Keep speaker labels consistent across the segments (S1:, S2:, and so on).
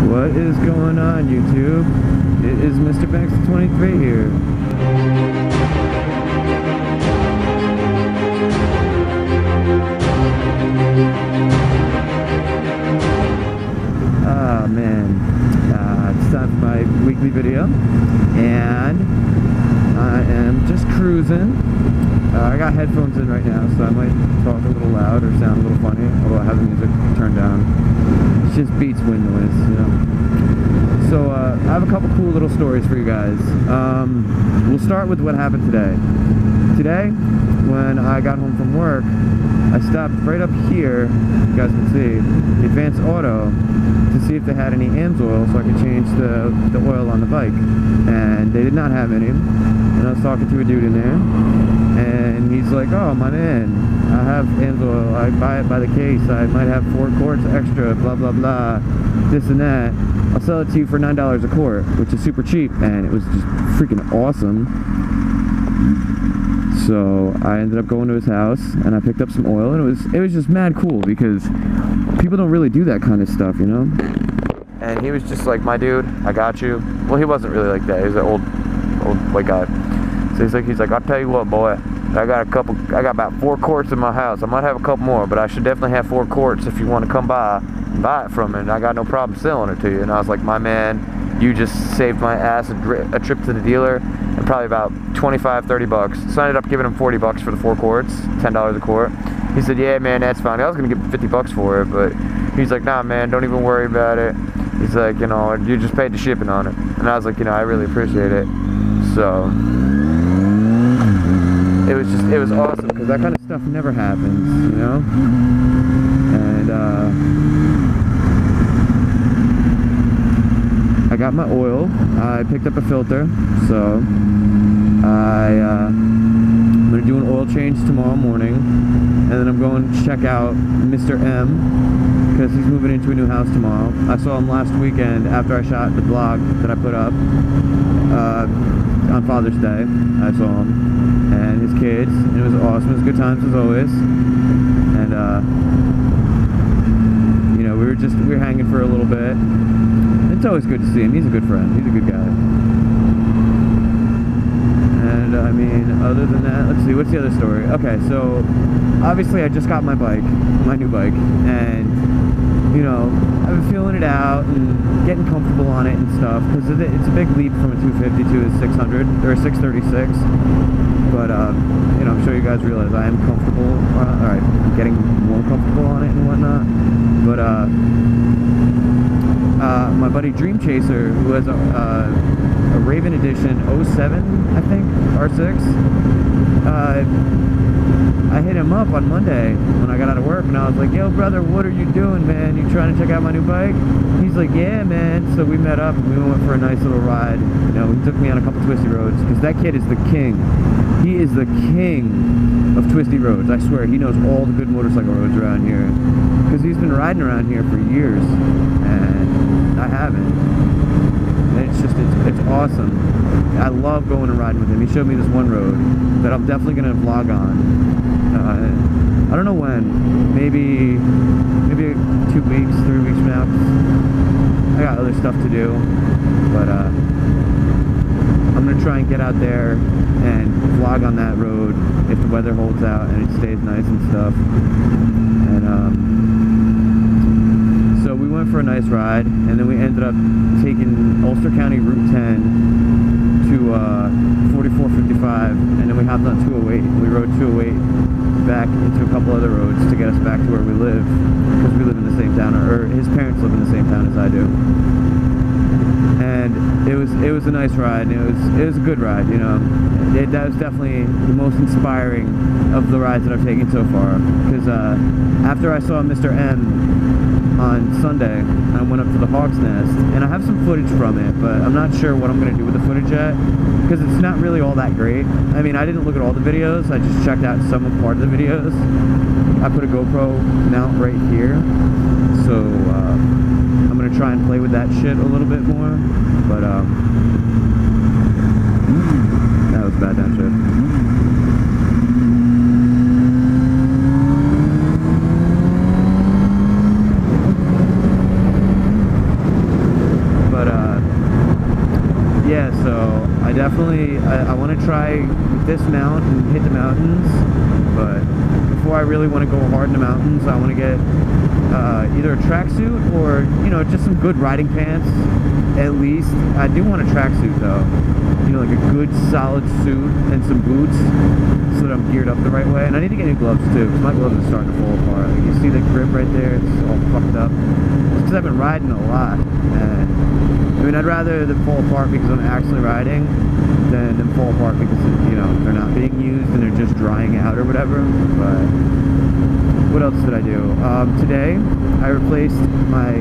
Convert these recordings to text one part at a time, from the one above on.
S1: What is going on, YouTube? It is Mr. Banks 23 here. Ah, man. It's time for my weekly video. And I am just cruising. I got headphones in right now, so I might talk a little loud or sound a little funny, although I have the music turned down. It's just beats wind noise, you know. So I have a couple cool little stories for you guys. We'll start with what happened today. Today, when I got home from work, I stopped right up here, you guys can see, the Advanced Auto, to see if they had any AMSOIL so I could change the oil on the bike. And they did not have any. And I was talking to a dude in there, and he's like, "Oh, my man, I have AMSOIL, I buy it by the case, I might have 4 quarts extra, blah blah blah, this and that. I'll sell it to you for $9 a quart," which is super cheap, and it was just freaking awesome. So I ended up going to his house, and I picked up some oil, and it was just mad cool, because people don't really do that kind of stuff, you know? And he was just like, "My dude, I got you." Well, he wasn't really like that, he was an old white guy. So he's like, "I'll tell you what, boy, I got about 4 quarts in my house. I might have a couple more, but I should definitely have 4 quarts if you want to come by and buy it from me, and I got no problem selling it to you." And I was like, "My man, you just saved my ass a trip to the dealer, and probably about 25, 30 bucks. So I ended up giving him 40 bucks for the 4 quarts, $10 a quart. He said, "Yeah, man, that's fine." I was going to give him 50 bucks for it, but he's like, "Nah, man, don't even worry about it." He's like, "You know, you just paid the shipping on it." And I was like, "You know, I really appreciate it." So it was awesome, because that kind of stuff never happens, you know? And I got my oil. I picked up a filter, so I'm going to do an oil change tomorrow morning, and then I'm going to check out Mr. M, because he's moving into a new house tomorrow. I saw him last weekend after I shot the vlog that I put up on Father's Day. I saw him and his kids, and it was awesome. It was good times as always. And you know, we were hanging for a little bit. It's always good to see him. He's a good friend. He's a good guy. And I mean, other than that, let's see, what's the other story? Okay, so obviously I just got my bike, my new bike, and you know, I've been feeling it out and getting comfortable on it and stuff, because it's a big leap from a 250 to a 600 or a 636. But you know, I'm sure you guys realize I am comfortable. Alright, getting more comfortable on it and whatnot. But my buddy Dream Chaser, who has a Raven Edition 07, I think, R6. I hit him up on Monday when I got out of work, and I was like, "Yo, brother, what are you doing, man? You trying to check out my new bike?" He's like, "Yeah, man." So we met up, and we went for a nice little ride. You know, he took me on a couple twisty roads, because that kid is the king. He is the king of twisty roads. I swear, he knows all the good motorcycle roads around here, because he's been riding around here for years, and I haven't. And it's just, it's awesome. I love going and riding with him. He showed me this one road that I'm definitely going to vlog on. I don't know when. Maybe 2 weeks, 3 weeks from now. I got other stuff to do, but I'm gonna try and get out there and vlog on that road if the weather holds out and it stays nice and stuff. And so we went for a nice ride, and then we ended up taking Ulster County Route 10 to 4455, and then we hopped on 208. We rode 208 back into a couple other roads to get us back to where we live, because we live in the same town, or his parents live in the same town as I do. And it was a nice ride, and it was a good ride, you know. That was definitely the most inspiring of the rides that I've taken so far, because after I saw Mr. M on Sunday, I went up to the Hawk's Nest, and I have some footage from it, but I'm not sure what I'm going to do with the footage yet, because it's not really all that great. I mean, I didn't look at all the videos, I just checked out some part of the videos. I put a GoPro mount right here, so I'm going to try and play with that shit a little bit more, but that was a bad downshift. I definitely, I want to try dismount and hit the mountains, but before I really want to go hard in the mountains, I want to get either a tracksuit or, you know, just some good riding pants, at least. I do want a tracksuit though, you know, like a good solid suit and some boots so that I'm geared up the right way. And I need to get new gloves too, because my gloves are starting to fall apart. Like, you see the grip right there, it's all fucked up. It's because I've been riding a lot, and I mean, I'd rather them fall apart because I'm actually riding than them fall apart because, you know, they're not being used and they're just drying out or whatever. But what else did I do? Today, I replaced my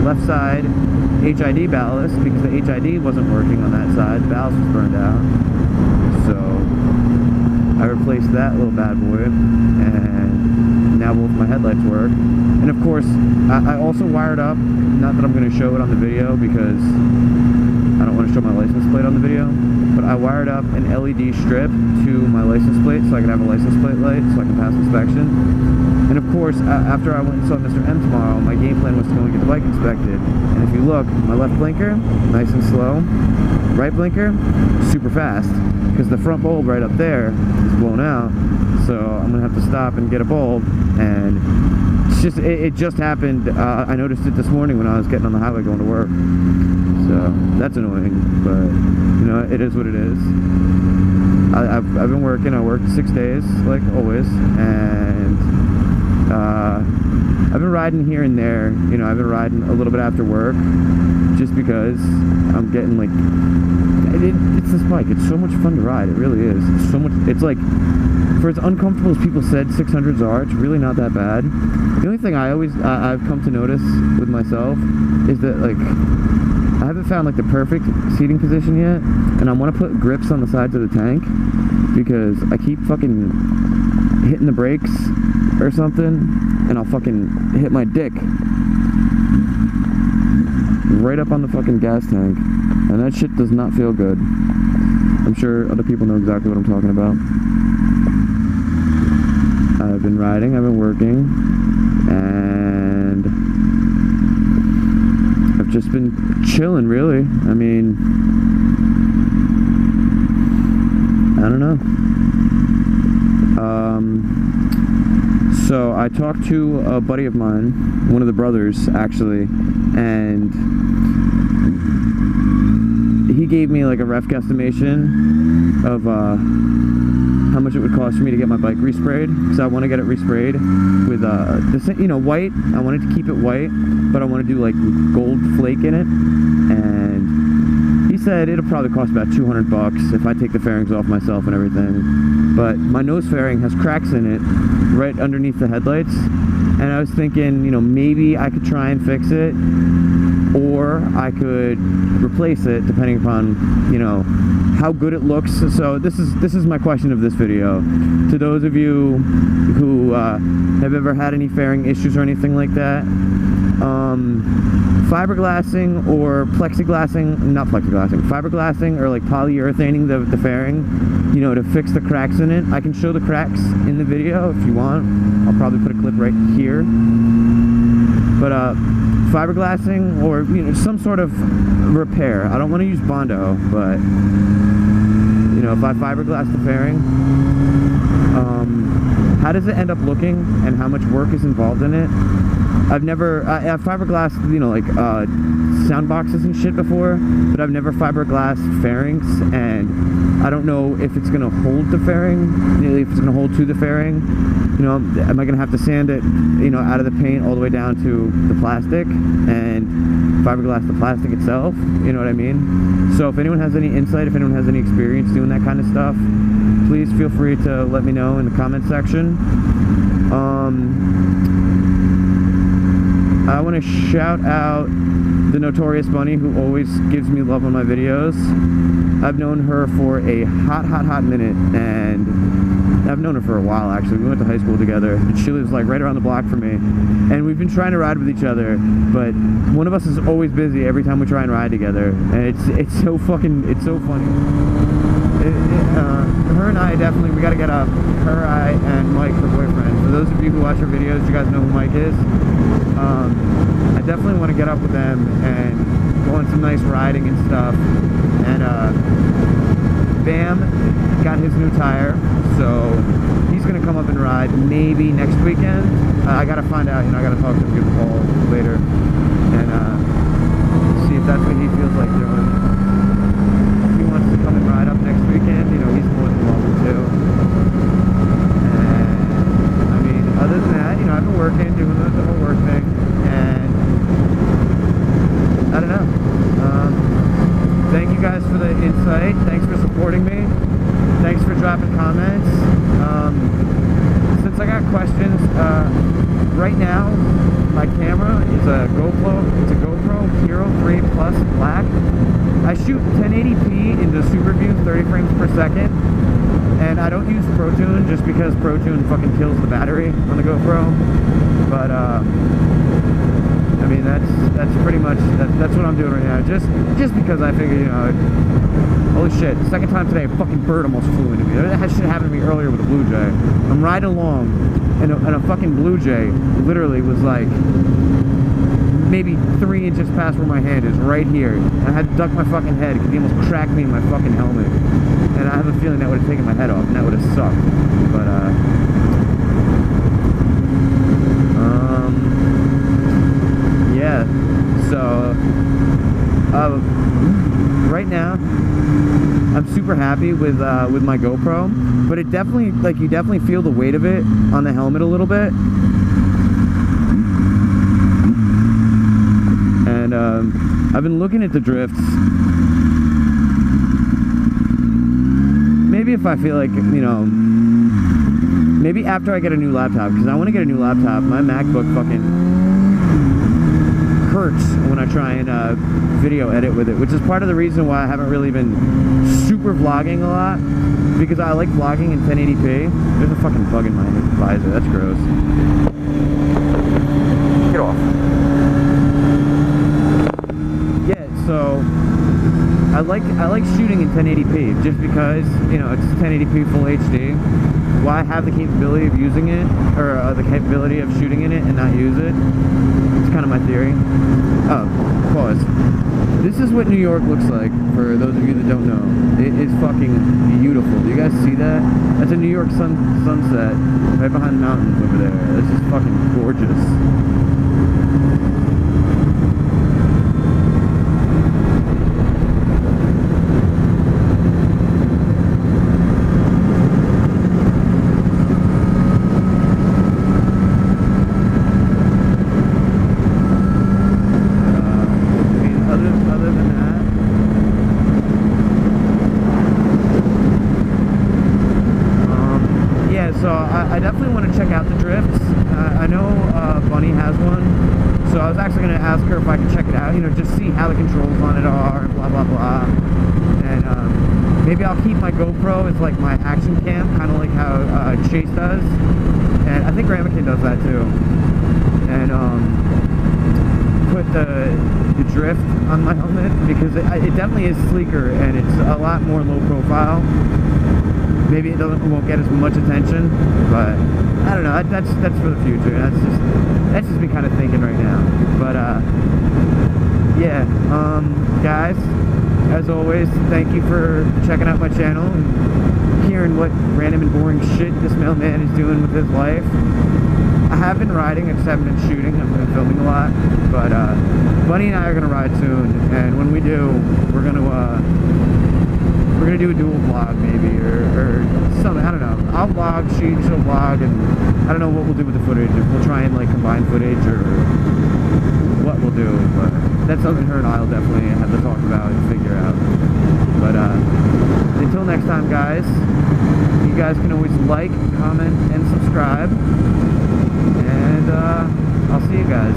S1: left side HID ballast because the HID wasn't working on that side. The ballast was burned out. So I replaced that little bad boy, and now both my headlights work. And of course, I also wired up, not that I'm going to show it on the video because I don't want to show my license plate on the video, but I wired up an LED strip to my license plate so I can have a license plate light so I can pass inspection. And of course, after I went and saw Mr. M tomorrow, my game plan was to go and get the bike inspected. And if you look, my left blinker, nice and slow. Right blinker, super fast. Because the front bulb right up there is blown out. So I'm going to have to stop and get a bulb. And it's just, it just happened. I noticed it this morning when I was getting on the highway going to work. So that's annoying. But, you know, it is what it is. I've been working. I worked 6 days, like always. And I've been riding here and there, you know, I've been riding a little bit after work, just because I'm getting, like, it's this bike, it's so much fun to ride, it really is, it's so much, it's like, for as uncomfortable as people said 600s are, it's really not that bad. The only thing I've come to notice with myself is that, like, I haven't found, like, the perfect seating position yet, and I want to put grips on the sides of the tank, because I keep fucking hitting the brakes or something, and I'll fucking hit my dick right up on the fucking gas tank, and that shit does not feel good. I'm sure other people know exactly what I'm talking about. I've been riding, I've been working, and I've just been chilling, really. I mean, I don't know. So I talked to a buddy of mine, one of the brothers actually, and he gave me like a rough guesstimation of how much it would cost for me to get my bike resprayed, because I want to get it resprayed with you know, white. I wanted to keep it white, but I want to do like gold flake in it, and he said it'll probably cost about $200 if I take the fairings off myself and everything. But my nose fairing has cracks in it right underneath the headlights, and I was thinking, you know, maybe I could try and fix it, or I could replace it depending upon, you know, how good it looks. So this is my question of this video. To those of you who have ever had any fairing issues or anything like that, fiberglassing or fiberglassing or like polyurethaning the fairing, you know, to fix the cracks in it. I can show the cracks in the video if you want. I'll probably put a clip right here. But fiberglassing or, you know, some sort of repair. I don't want to use Bondo, but, you know, if I fiberglass the fairing, how does it end up looking and how much work is involved in it? I've fiberglassed, you know, like sound boxes and shit before, but I've never fiberglassed fairings, and I don't know if it's gonna hold the fairing, if it's gonna hold to the fairing. You know, am I gonna have to sand it, you know, out of the paint all the way down to the plastic and fiberglass the plastic itself? You know what I mean? So if anyone has any insight, if anyone has any experience doing that kind of stuff, please feel free to let me know in the comment section. I want to shout out the Notorious Bunny, who always gives me love on my videos. I've known her for a hot minute, and I've known her for a while, actually. We went to high school together, and she lives like right around the block from me, and we've been trying to ride with each other, but one of us is always busy every time we try and ride together, and it's so funny. Her and I definitely, we gotta get up. Her, I, and Mike, her boyfriend. For those of you who watch her videos, you guys know who Mike is. I definitely want to get up with them and go on some nice riding and stuff. And Bam got his new tire, so he's gonna come up and ride maybe next weekend. I gotta find out, you know, I gotta talk to him, give him a call later, and see if that's what he feels like doing. If he wants to come and ride up next weekend, you know, he's more than welcome to. And I mean, other than that, you know, I've been working, doing the whole work thing, and I don't know. Thank you guys for the insight. Thanks for supporting me. Thanks for dropping comments. Since I got questions, right now my camera is a GoPro. It's a GoPro Hero 3 Plus Black. I shoot 1080p into Super View, 30 frames per second, and I don't use ProTune just because ProTune fucking kills the battery on the GoPro. But I mean, that's pretty much that's what I'm doing right now. Just because I figured, you know, holy shit, second time today, a fucking bird almost flew into me. That shit happened to me earlier with a blue jay. I'm riding along, and a fucking blue jay literally was like maybe 3 inches past where my hand is, right here. And I had to duck my fucking head because he almost cracked me in my fucking helmet. And I have a feeling that would have taken my head off, and that would have sucked. But yeah, so right now I'm super happy with my GoPro, but it definitely, like, you definitely feel the weight of it on the helmet a little bit. And I've been looking at the drifts. Maybe if I feel like, you know, maybe after I get a new laptop, because I want to get a new laptop. My MacBook fucking hurts when I try and video edit with it, which is part of the reason why I haven't really been super vlogging a lot, because I like vlogging in 1080p. There's a fucking bug in my visor. That's gross. Get off. Yeah, so I like shooting in 1080p just because, you know, it's 1080p full HD. Why have the capability of using it, or the capability of shooting in it and not use it? It's kind of my theory. Oh, pause. This is what New York looks like, for those of you that don't know. It is fucking beautiful. Do you guys see that? That's a New York sunset right behind the mountains over there. This is fucking gorgeous. So I definitely want to check out the drifts. I know Bunny has one, so I was actually going to ask her if I could check it out, you know, just see how the controls on it are, and blah, blah, blah. And maybe I'll keep my GoPro as like my action cam, kind of like how Chase does. And I think Ramekin does that too. And put the drift on my helmet, because it definitely is sleeker, and it's a lot more low profile. Maybe it won't get as much attention, but I don't know. That's for the future. That's just me kind of thinking right now. But yeah, guys, as always, thank you for checking out my channel and hearing what random and boring shit this mailman is doing with his life. I have been riding, I just haven't been shooting. I've been filming a lot, but Bunny and I are gonna ride soon, and when we do, we're gonna do a dual vlog maybe, or something. I don't know. I'll vlog, she'll vlog, and I don't know what we'll do with the footage. If we'll try and like combine footage, or what we'll do, but that's something her and I'll definitely have to talk about and figure out. But until next time, guys, you guys can always like, comment, and subscribe, and I'll see you guys.